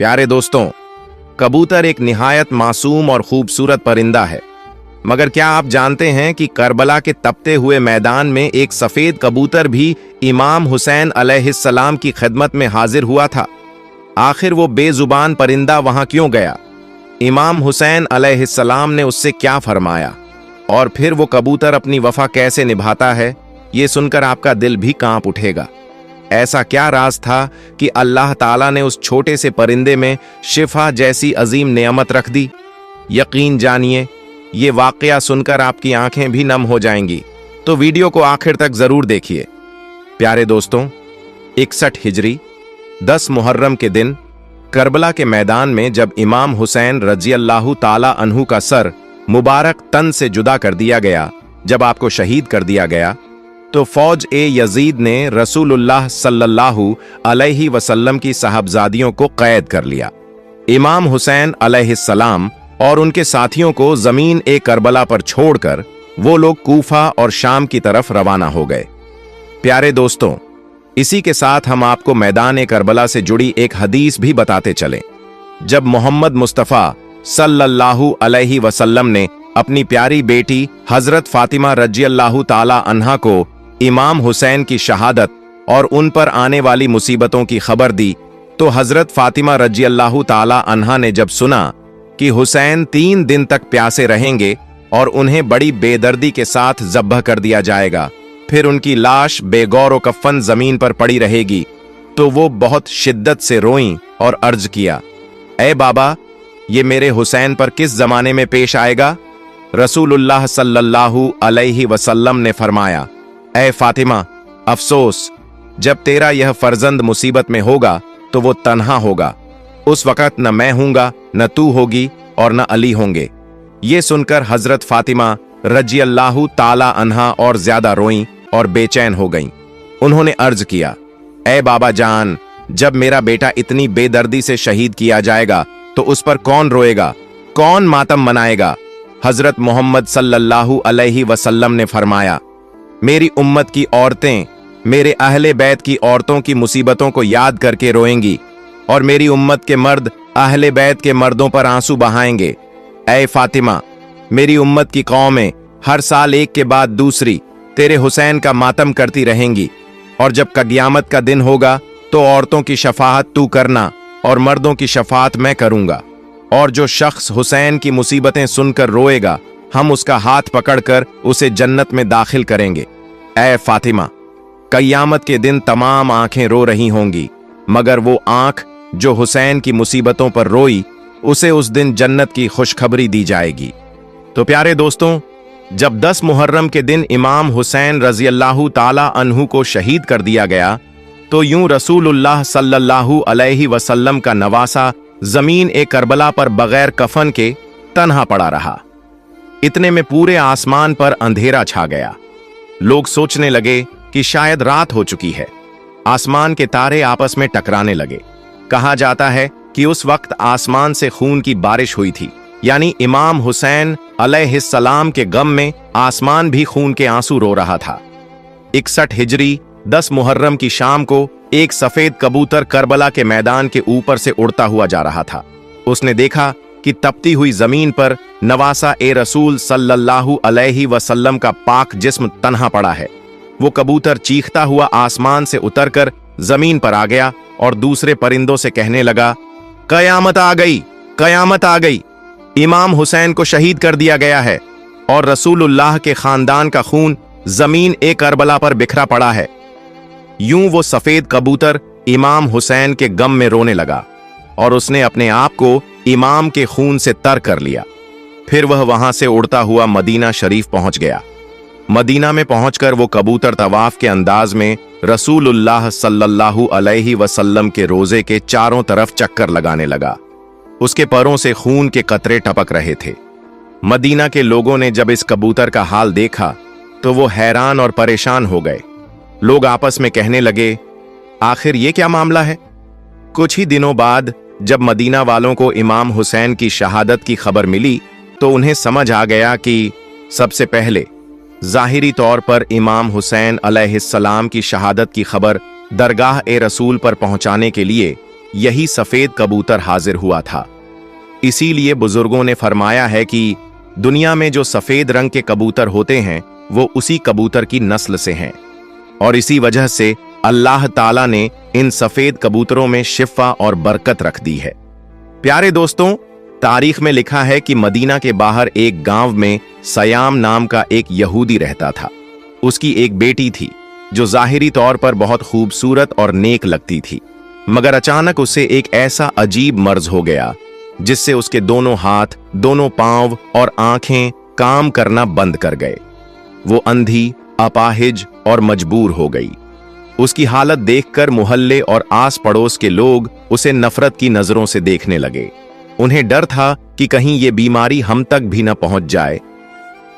प्यारे दोस्तों, कबूतर एक निहायत मासूम और खूबसूरत परिंदा है। मगर क्या आप जानते हैं कि करबला के तपते हुए मैदान में एक सफेद कबूतर भी इमाम हुसैन अलैहिस्सलाम की खिदमत में हाजिर हुआ था। आखिर वो बेजुबान परिंदा वहां क्यों गया? इमाम हुसैन अलैहिस्सलाम ने उससे क्या फरमाया और फिर वो कबूतर अपनी वफा कैसे निभाता है, ये सुनकर आपका दिल भी कांप उठेगा। ऐसा क्या राज था कि अल्लाह ताला ने उस छोटे से परिंदे में शिफा जैसी अजीम नेमत रख दी? यकीन जानिए, ये वाकया सुनकर आपकी आंखें भी नम हो जाएंगी। तो वीडियो को आखिर तक जरूर देखिए। प्यारे दोस्तों, 61 हिजरी 10 मुहर्रम के दिन करबला के मैदान में जब इमाम हुसैन रज़ियल्लाहु ताला अन्हु का सर मुबारक तन से जुदा कर दिया गया, जब आपको शहीद कर दिया गया, तो फौज ए यजीद ने रसूलुल्लाह सल्लल्लाहु अलैहि वसल्लम की साहबजादियों को कैद कर लिया। इमाम हुसैन अलैहिस्सलाम और उनके साथियों को जमीन ए करबला पर छोड़कर वो लोग कूफा और शाम की तरफ रवाना हो गए। प्यारे दोस्तों, इसी के साथ हम आपको मैदान ए करबला से जुड़ी एक हदीस भी बताते चलें। जब मोहम्मद मुस्तफ़ा सल्लल्लाहु अलैहि वसल्लम ने अपनी प्यारी बेटी हजरत फातिमा रज़ियल्लाहु ताला अन्हा को इमाम हुसैन की शहादत और उन पर आने वाली मुसीबतों की खबर दी, तो हजरत फातिमा रज़ियल्लाहु ताला अन्हा ने जब सुना कि हुसैन 3 दिन तक प्यासे रहेंगे और उन्हें बड़ी बेदर्दी के साथ ज़ब्ह कर दिया जाएगा, फिर उनकी लाश बेगौर कफ़न जमीन पर पड़ी रहेगी, तो वो बहुत शिद्दत से रोईं और अर्ज किया, ऐ बाबा, ये मेरे हुसैन पर किस जमाने में पेश आएगा? रसूलुल्लाह सल्लल्लाहु अलैहि वसल्लम ने फरमाया, ऐ फातिमा, अफसोस, जब तेरा यह फर्जंद मुसीबत में होगा तो वो तन्हा होगा। उस वक़्त न मैं हूंगा, न तू होगी और न अली होंगे। ये सुनकर हजरत फातिमा रज़ियल्लाहु ताला अन्हा और ज्यादा रोईं और बेचैन हो गईं। उन्होंने अर्ज किया, ऐ बाबा जान, जब मेरा बेटा इतनी बेदर्दी से शहीद किया जाएगा तो उस पर कौन रोएगा, कौन मातम मनाएगा? हजरत मोहम्मद सल्लल्लाहु अलैहि वसल्लम ने फरमाया, मेरी उम्मत की औरतें मेरे अहले बैत की औरतों की मुसीबतों को याद करके रोएंगी और मेरी उम्मत के मर्द अहले बैत के मर्दों पर आंसू बहाएंगे। ऐ फातिमा, मेरी उम्मत की कौमें हर साल एक के बाद दूसरी तेरे हुसैन का मातम करती रहेंगी, और जब क़यामत का दिन होगा तो औरतों की शफाअत तू करना और मर्दों की शफाअत मैं करूंगा, और जो शख्स हुसैन की मुसीबतें सुनकर रोएगा, हम उसका हाथ पकड़कर उसे जन्नत में दाखिल करेंगे। ऐ फातिमा, क़यामत के दिन तमाम आंखें रो रही होंगी, मगर वो आंख जो हुसैन की मुसीबतों पर रोई, उसे उस दिन जन्नत की खुशखबरी दी जाएगी। तो प्यारे दोस्तों, जब 10 मुहर्रम के दिन इमाम हुसैन रज़ियल्लाहु ताला अन्हु को शहीद कर दिया गया, तो यूं रसूलुल्लाह सल्लल्लाहु अलैहि वसल्लम का नवासा जमीन ए करबला पर बगैर कफन के तन्हा पड़ा रहा। इतने में पूरे आसमान पर अंधेरा छा गया। लोग सोचने लगे कि शायद रात हो चुकी है। आसमान के तारे आपस में टकराने लगे। कहा जाता है कि उस वक्त आसमान से खून की बारिश हुई थी, यानी इमाम हुसैन अलैहिस्सलाम के गम में आसमान भी खून के आंसू रो रहा था। 61 हिजरी 10 मुहर्रम की शाम को एक सफेद कबूतर करबला के मैदान के ऊपर से उड़ता हुआ जा रहा था। उसने देखा कि तपती हुई जमीन पर नवासा ए रसूल सल्लल्लाहु अलैहि वसल्लम का पाक जिस्म तन्हा पड़ा है। वो कबूतर चीखता हुआ आसमान से उतरकर जमीन पर आ गया और दूसरे परिंदों से कहने लगा, कयामत आ गई, कयामत आ गई, इमाम हुसैन को शहीद कर दिया गया है और रसूलुल्लाह के खानदान का खून जमीन ए करबला पर बिखरा पड़ा है। यूं वो सफेद कबूतर इमाम हुसैन के गम में रोने लगा और उसने अपने आप को इमाम के खून से तर कर लिया। फिर वह वहां से उड़ता हुआ मदीना शरीफ पहुंच गया। मदीना में पहुंचकर वो कबूतर तवाफ के अंदाज में रसूलुल्लाह सल्लल्लाहु अलैहि वसल्लम के रोजे के चारों तरफ चक्कर लगाने लगा। उसके पैरों से खून के कतरे टपक रहे थे। मदीना के लोगों ने जब इस कबूतर का हाल देखा तो वो हैरान और परेशान हो गए। लोग आपस में कहने लगे, आखिर ये क्या मामला है? कुछ ही दिनों बाद जब मदीना वालों को इमाम हुसैन की शहादत की खबर मिली, तो उन्हें समझ आ गया कि सबसे पहले जाहिरी तौर पर इमाम हुसैन अलैहिस्सलाम की शहादत की खबर दरगाह ए रसूल पर पहुंचाने के लिए यही सफेद कबूतर हाजिर हुआ था। इसीलिए बुजुर्गों ने फरमाया है कि दुनिया में जो सफेद रंग के कबूतर होते हैं वो उसी कबूतर की नस्ल से हैं, और इसी वजह से अल्लाह ताला ने इन सफेद कबूतरों में शिफा और बरकत रख दी है। प्यारे दोस्तों, तारीख में लिखा है कि मदीना के बाहर एक गांव में सयाम नाम का एक यहूदी रहता था। उसकी एक बेटी थी जो जाहिरी तौर पर बहुत खूबसूरत और नेक लगती थी, मगर अचानक उसे एक ऐसा अजीब मर्ज हो गया जिससे उसके दोनों हाथ, दोनों पांव और आंखें काम करना बंद कर गए। वो अंधी, अपाहिज और मजबूर हो गई। उसकी हालत देखकर मोहल्ले और आस पड़ोस के लोग उसे नफरत की नजरों से देखने लगे। उन्हें डर था कि कहीं ये बीमारी हम तक भी न पहुंच जाए।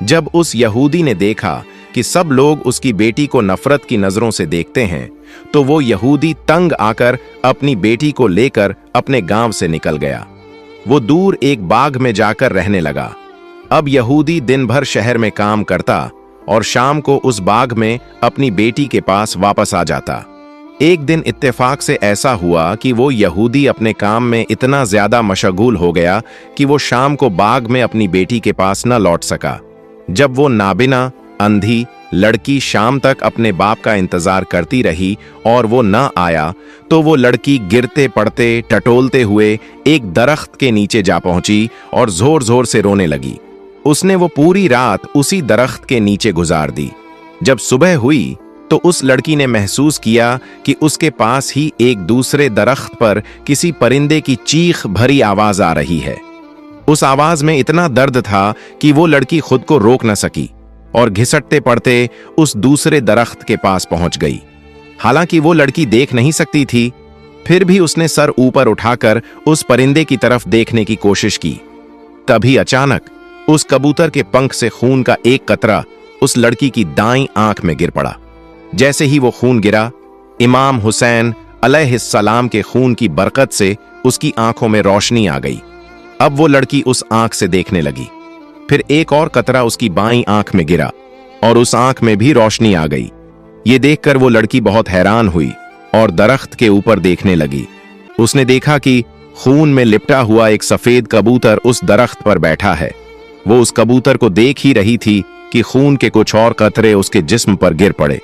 जब उस यहूदी ने देखा कि सब लोग उसकी बेटी को नफरत की नजरों से देखते हैं, तो वो यहूदी तंग आकर अपनी बेटी को लेकर अपने गांव से निकल गया। वो दूर एक बाग में जाकर रहने लगा। अब यहूदी दिन भर शहर में काम करता और शाम को उस बाग में अपनी बेटी के पास वापस आ जाता। एक दिन इत्तेफाक से ऐसा हुआ कि वो यहूदी अपने काम में इतना ज्यादा मशगूल हो गया कि वो शाम को बाग में अपनी बेटी के पास न लौट सका। जब वो नाबिना, अंधी लड़की शाम तक अपने बाप का इंतजार करती रही और वो न आया, तो वो लड़की गिरते पड़ते टटोलते हुए एक दरख्त के नीचे जा पहुंची और जोर जोर से रोने लगी। उसने वो पूरी रात उसी दरख्त के नीचे गुजार दी। जब सुबह हुई तो उस लड़की ने महसूस किया कि उसके पास ही एक दूसरे दरख्त पर किसी परिंदे की चीख भरी आवाज आ रही है। उस आवाज में इतना दर्द था कि वो लड़की खुद को रोक न सकी और घिसटते पड़ते उस दूसरे दरख्त के पास पहुंच गई। हालांकि वो लड़की देख नहीं सकती थी, फिर भी उसने सर ऊपर उठाकर उस परिंदे की तरफ देखने की कोशिश की। तभी अचानक उस कबूतर के पंख से खून का एक कतरा उस लड़की की दाईं आंख में गिर पड़ा। जैसे ही वो खून गिरा, इमाम हुसैन अलैहिस्सलाम के खून की बरकत से उसकी आंखों में रोशनी आ गई। अब वो लड़की उस आंख से देखने लगी। फिर एक और कतरा उसकी बाईं आंख में गिरा और उस आंख में भी रोशनी आ गई। ये देखकर वो लड़की बहुत हैरान हुई और दरख्त के ऊपर देखने लगी। उसने देखा कि खून में लिपटा हुआ एक सफेद कबूतर उस दरख्त पर बैठा है। वो उस कबूतर को देख ही रही थी कि खून के कुछ और कतरे उसके जिस्म पर गिर पड़े।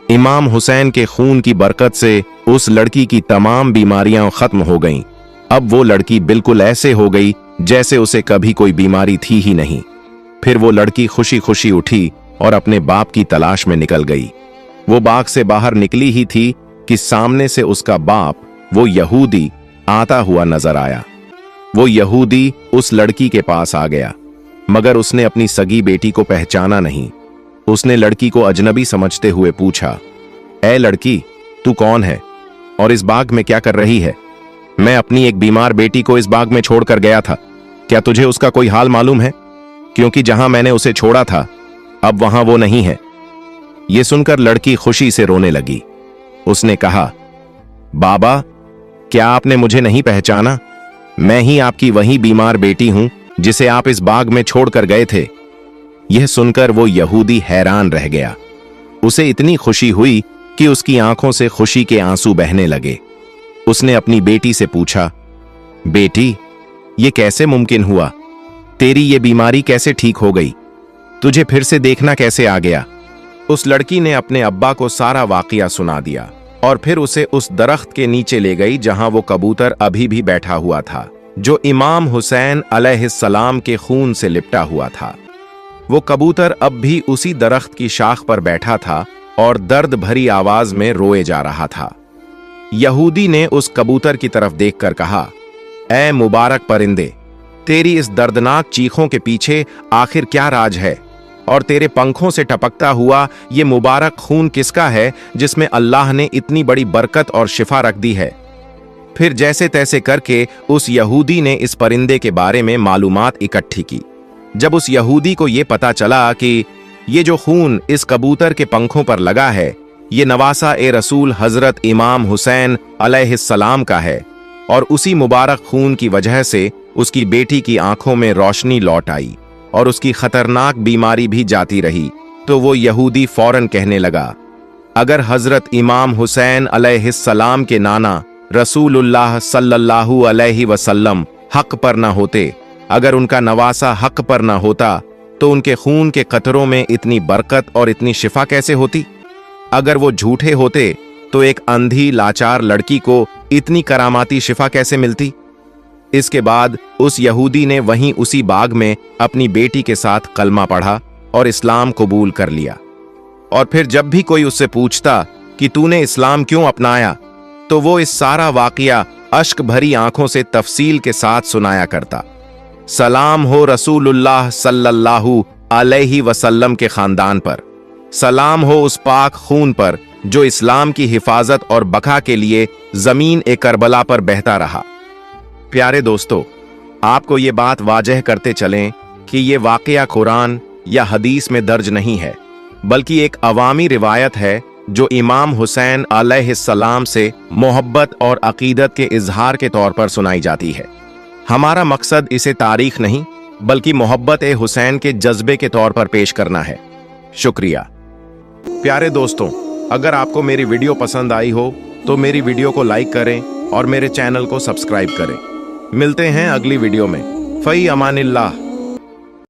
इमाम हुसैन के खून की बरकत से उस लड़की की तमाम बीमारियां खत्म हो गईं। अब वो लड़की बिल्कुल ऐसे हो गई जैसे उसे कभी कोई बीमारी थी ही नहीं। फिर वो लड़की खुशी खुशी उठी और अपने बाप की तलाश में निकल गई। वो बाग से बाहर निकली ही थी कि सामने से उसका बाप, वो यहूदी, आता हुआ नजर आया। वो यहूदी उस लड़की के पास आ गया, मगर उसने अपनी सगी बेटी को पहचाना नहीं। उसने लड़की को अजनबी समझते हुए पूछा, ऐ लड़की, तू कौन है और इस बाग में क्या कर रही है? मैं अपनी एक बीमार बेटी को इस बाग में छोड़कर गया था। क्या तुझे उसका कोई हाल मालूम है? क्योंकि जहां मैंने उसे छोड़ा था अब वहां वो नहीं है। ये सुनकर लड़की खुशी से रोने लगी। उसने कहा, बाबा, क्या आपने मुझे नहीं पहचाना? मैं ही आपकी वही बीमार बेटी हूं जिसे आप इस बाग में छोड़कर गए थे। यह सुनकर वो यहूदी हैरान रह गया। उसे इतनी खुशी हुई कि उसकी आंखों से खुशी के आंसू बहने लगे। उसने अपनी बेटी से पूछा, बेटी, ये कैसे मुमकिन हुआ? तेरी ये बीमारी कैसे ठीक हो गई? तुझे फिर से देखना कैसे आ गया? उस लड़की ने अपने अब्बा को सारा वाकया सुना दिया और फिर उसे उस दरख्त के नीचे ले गई जहां वो कबूतर अभी भी बैठा हुआ था, जो इमाम हुसैन अलैहिस्सलाम के खून से लिपटा हुआ था। वो कबूतर अब भी उसी दरख्त की शाख पर बैठा था और दर्द भरी आवाज में रोए जा रहा था। यहूदी ने उस कबूतर की तरफ देखकर कहा, ऐ मुबारक परिंदे, तेरी इस दर्दनाक चीखों के पीछे आखिर क्या राज है? और तेरे पंखों से टपकता हुआ ये मुबारक खून किसका है जिसमें अल्लाह ने इतनी बड़ी बरकत और शिफा रख दी है? फिर जैसे तैसे करके उस यहूदी ने इस परिंदे के बारे में मालूमात इकट्ठी की। जब उस यहूदी को ये पता चला कि ये जो खून इस कबूतर के पंखों पर लगा है, ये नवासा ए रसूल हजरत इमाम हुसैन अलैहिस्सलाम का है और उसी मुबारक खून की वजह से उसकी बेटी की आंखों में रोशनी लौट आई और उसकी खतरनाक बीमारी भी जाती रही, तो वो यहूदी फौरन कहने लगा, अगर हजरत इमाम हुसैन अलैहिस्सलाम के नाना रसूलुल्लाह सल्लल्लाहु अलैहि वसल्लम हक पर न होते, अगर उनका नवासा हक पर न होता, तो उनके खून के कतरों में इतनी बरकत और इतनी शिफा कैसे होती? अगर वो झूठे होते तो एक अंधी लाचार लड़की को इतनी करामाती शिफा कैसे मिलती? इसके बाद उस यहूदी ने वहीं उसी बाग में अपनी बेटी के साथ कलमा पढ़ा और इस्लाम कबूल कर लिया। और फिर जब भी कोई उससे पूछता कि तूने इस्लाम क्यों अपनाया, तो वो इस सारा वाकया अश्क भरी आंखों से तफसील के साथ सुनाया करता। सलाम हो रसूलुल्लाह सल्लल्लाहु अलैहि वसल्लम के खानदान पर, सलाम हो उस पाक खून पर जो इस्लाम की हिफाजत और बका के लिए जमीन ए करबला पर बहता रहा। प्यारे दोस्तों, आपको ये बात वाजह करते चलें कि ये वाकया कुरान या हदीस में दर्ज नहीं है, बल्कि एक अवामी रिवायत है जो इमाम हुसैन अलैहिस्सलाम से मोहब्बत और अकीदत के इजहार के तौर पर सुनाई जाती है। हमारा मकसद इसे तारीख नहीं, बल्कि मोहब्बत ए हुसैन के जज्बे के तौर पर पेश करना है। शुक्रिया। प्यारे दोस्तों, अगर आपको मेरी वीडियो पसंद आई हो तो मेरी वीडियो को लाइक करें और मेरे चैनल को सब्सक्राइब करें। मिलते हैं अगली वीडियो में। फई अमानिल्लाह।